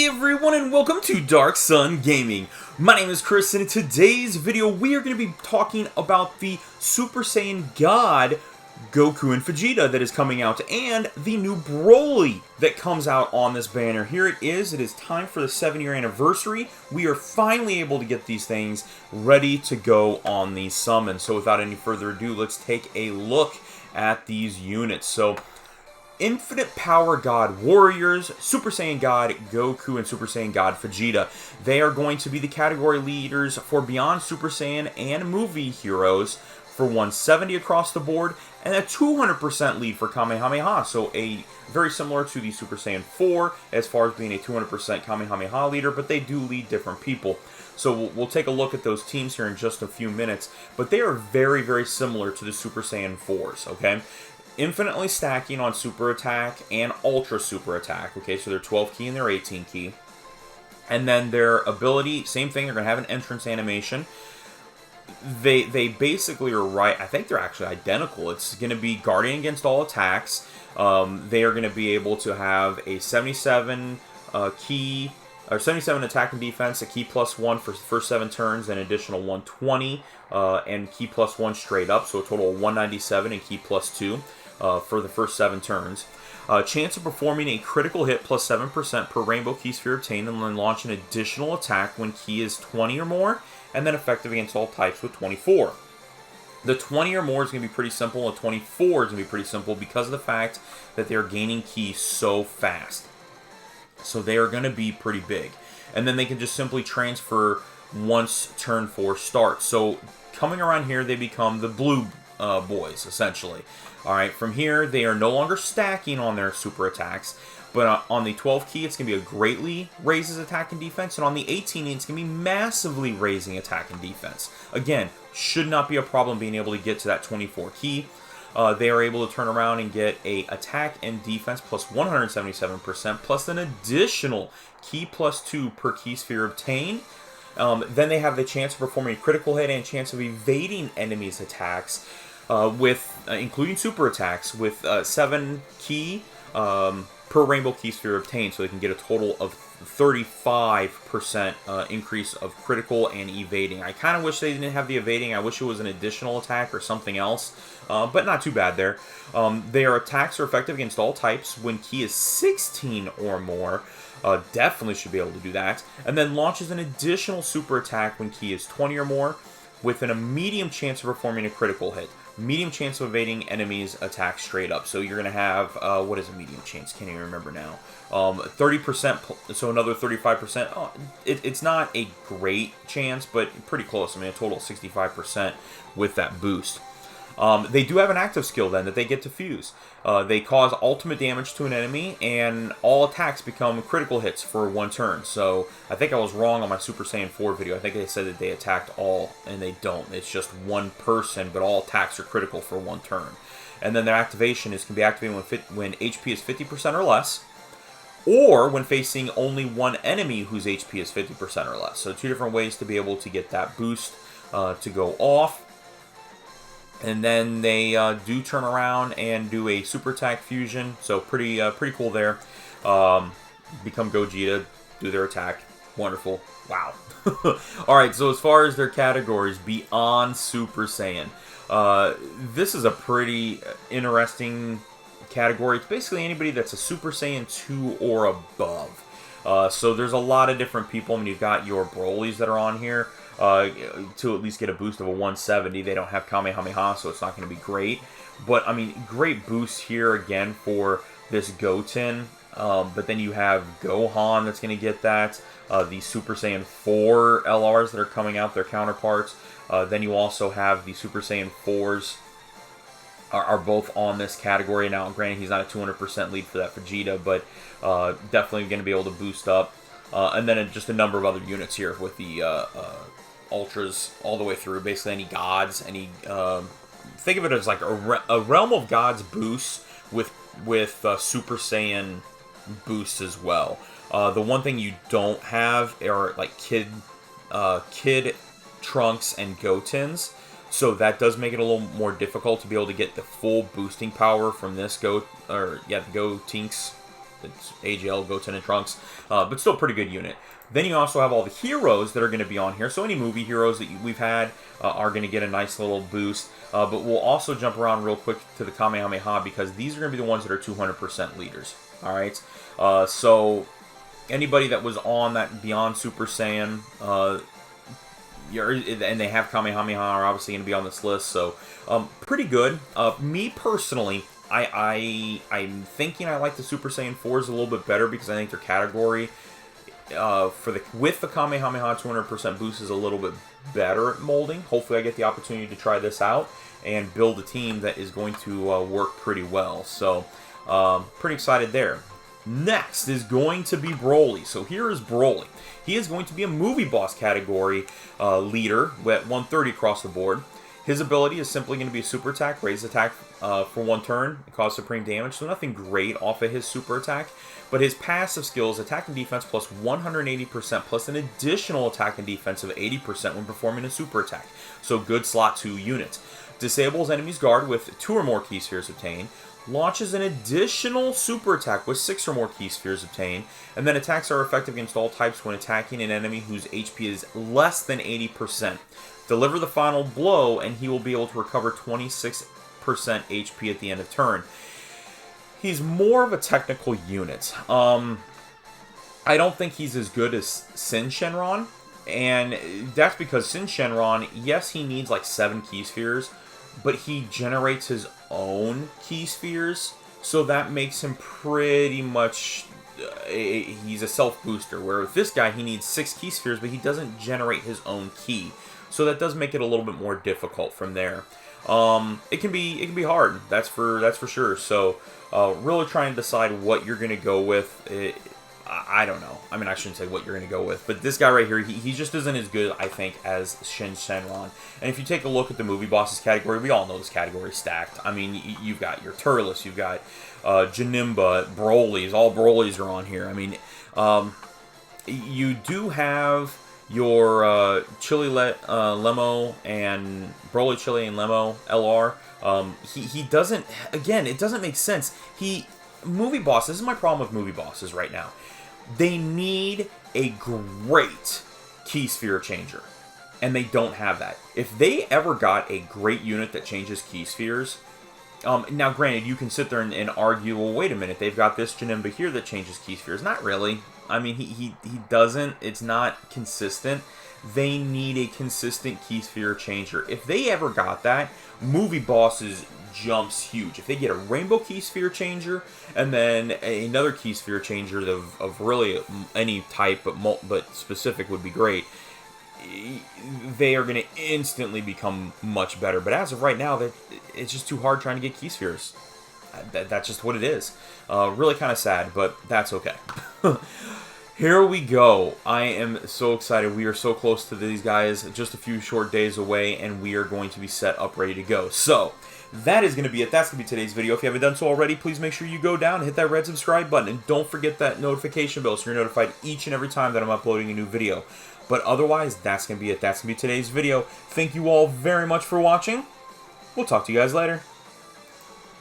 Hey everyone, and welcome to Darkson Gaming. My name is Chris, and in today's video we are going to be talking about the Super Saiyan God Goku and Vegeta that is coming out, and the new Broly that comes out on this banner. Here it is time for the 7-year anniversary. We are finally able to get these things ready to go on these summons. So without any further ado, let's take a look at these units. So Infinite Power God Warriors, Super Saiyan God Goku, and Super Saiyan God Vegeta. They are going to be the category leaders for Beyond Super Saiyan and movie heroes for 170 across the board, and a 200% lead for Kamehameha. So very similar to the Super Saiyan 4 as far as being a 200% Kamehameha leader, but they do lead different people. So we'll take a look at those teams here in just a few minutes, but they are very, very similar to the Super Saiyan 4s, okay? Infinitely stacking on super attack and ultra super attack. Okay, so they're 12 key and they're 18 key. And then their ability, same thing, they're going to have an entrance animation. They basically are right. I think they're actually identical. It's going to be guarding against all attacks. They are going to be able to have a 77 key, or 77 attack and defense, a key +1 for the first 7 turns, an additional 120, and key +1 straight up, so a total of 197 and key +2 for the first 7 turns. Chance of performing a critical hit +7% per rainbow key sphere obtained, and then launch an additional attack when key is 20 or more, and then effective against all types with 24. The 20 or more is going to be pretty simple, and 24 is going to be pretty simple because of the fact that they're gaining key so fast. So they are going to be pretty big. And then they can just simply transfer once turn 4 starts. So coming around here, they become the blue boys, essentially. Alright, from here, they are no longer stacking on their super attacks. But on the 12 key, it's going to be a greatly raises attack and defense. And on the 18, it's going to be massively raising attack and defense. Again, should not be a problem being able to get to that 24 key. They are able to turn around and get a attack and defense plus 177%, plus an additional key +2 per key sphere obtained. Then they have the chance of performing a critical hit and chance of evading enemies' attacks, including super attacks, with 7 key per rainbow key sphere obtained, so they can get a total of 35% increase of critical and evading. I kind of wish they didn't have the evading. I wish it was an additional attack or something else, but not too bad there. Their attacks are effective against all types when key is 16 or more. Definitely should be able to do that. And then launches an additional super attack when key is 20 or more, with a medium chance of performing a critical hit. Medium chance of evading enemies' attacks straight up. So you're going to have, what is a medium chance? Can't even remember now. 30%, so another 35%. Oh, it's not a great chance, but pretty close. I mean, a total of 65% with that boost. They do have an active skill then that they get to fuse. They cause ultimate damage to an enemy, and all attacks become critical hits for 1 turn. So I think I was wrong on my Super Saiyan 4 video. I think they said that they attacked all, and they don't. It's just 1 person, but all attacks are critical for 1 turn. And then their activation can be activated when HP is 50% or less, or when facing only 1 enemy whose HP is 50% or less. So 2 different ways to be able to get that boost to go off. And then they do turn around and do a super attack fusion, so pretty cool there. Become Gogeta, do their attack, wonderful. Wow. All right, so as far as their categories, Beyond Super Saiyan, this is a pretty interesting category. It's basically anybody that's a Super Saiyan 2 or above. So there's a lot of different people. I mean, you've got your Brolys that are on here. To at least get a boost of a 170. They don't have Kamehameha, so it's not going to be great. But, I mean, great boost here again for this Goten. But then you have Gohan that's going to get that. The Super Saiyan 4 LRs that are coming out, their counterparts. Then you also have the Super Saiyan 4s are both on this category. Now, granted, he's not a 200% lead for that Vegeta, but definitely going to be able to boost up. And then just a number of other units here with the ultras all the way through. Basically, any gods, think of it as like a realm of gods boost with Super Saiyan boosts as well. The one thing you don't have are like Kid Trunks and Gotens. So that does make it a little more difficult to be able to get the full boosting power from this the Gotenks It's AGL, Goten, and Trunks, but still pretty good unit. Then you also have all the heroes that are going to be on here. So any movie heroes that we've had are going to get a nice little boost. But we'll also jump around real quick to the Kamehameha because these are going to be the ones that are 200% leaders. All right. So anybody that was on that Beyond Super Saiyan, and they have Kamehameha are obviously going to be on this list. So pretty good. Me personally, I'm thinking I like the Super Saiyan 4s a little bit better because I think their category with the Kamehameha 200% boost is a little bit better at molding. Hopefully I get the opportunity to try this out and build a team that is going to work pretty well. So pretty excited there. Next is going to be Broly. So here is Broly. He is going to be a movie boss category leader at 130 across the board. His ability is simply going to be a super attack, raise attack for 1 turn, cause supreme damage, so nothing great off of his super attack. But his passive skills, attack and defense plus 180%, plus an additional attack and defense of 80% when performing a super attack. So good slot 2 units. Disables enemy's guard with 2 or more key spheres obtained. Launches an additional super attack with 6 or more key spheres obtained. And then attacks are effective against all types when attacking an enemy whose HP is less than 80%. Deliver the final blow, and he will be able to recover 26% HP at the end of turn. He's more of a technical unit. I don't think he's as good as Sin Shenron, and that's because Sin Shenron, yes, he needs like 7 key spheres, but he generates his own key spheres, so that makes him pretty much... he's a self-booster, where with this guy, he needs 6 key spheres, but he doesn't generate his own key. So that does make it a little bit more difficult from there. It can be hard. That's for sure. So really trying to decide what you're gonna go with. I don't know. I mean, I shouldn't say what you're gonna go with, but this guy right here, he just isn't as good, I think, as Shin Shenron. And if you take a look at the movie bosses category, we all know this category is stacked. I mean, you've got your Turles, you've got Janemba, Broly's. All Broly's are on here. I mean, you do have your Chili Lemo and Broly Chili and Lemo LR. He doesn't, again, it doesn't make sense. Movie bosses, this is my problem with movie bosses right now. They need a great key sphere changer, and they don't have that. If they ever got a great unit that changes key spheres, now granted, you can sit there and argue, well, wait a minute, they've got this Janemba here that changes key spheres. Not really. I mean, he doesn't. It's not consistent. They need a consistent key sphere changer. If they ever got that, movie bosses jumps huge. If they get a rainbow key sphere changer and then another key sphere changer of really any type, but specific would be great, they are going to instantly become much better. But as of right now, it's just too hard trying to get key spheres. That's just what it is. Really kind of sad, but that's okay. Here we go. I am so excited. We are so close to these guys, just a few short days away, and we are going to be set up, ready to go. So, that is going to be it. That's going to be today's video. If you haven't done so already, please make sure you go down and hit that red subscribe button, and don't forget that notification bell so you're notified each and every time that I'm uploading a new video. But otherwise, that's going to be it. That's going to be today's video. Thank you all very much for watching. We'll talk to you guys later.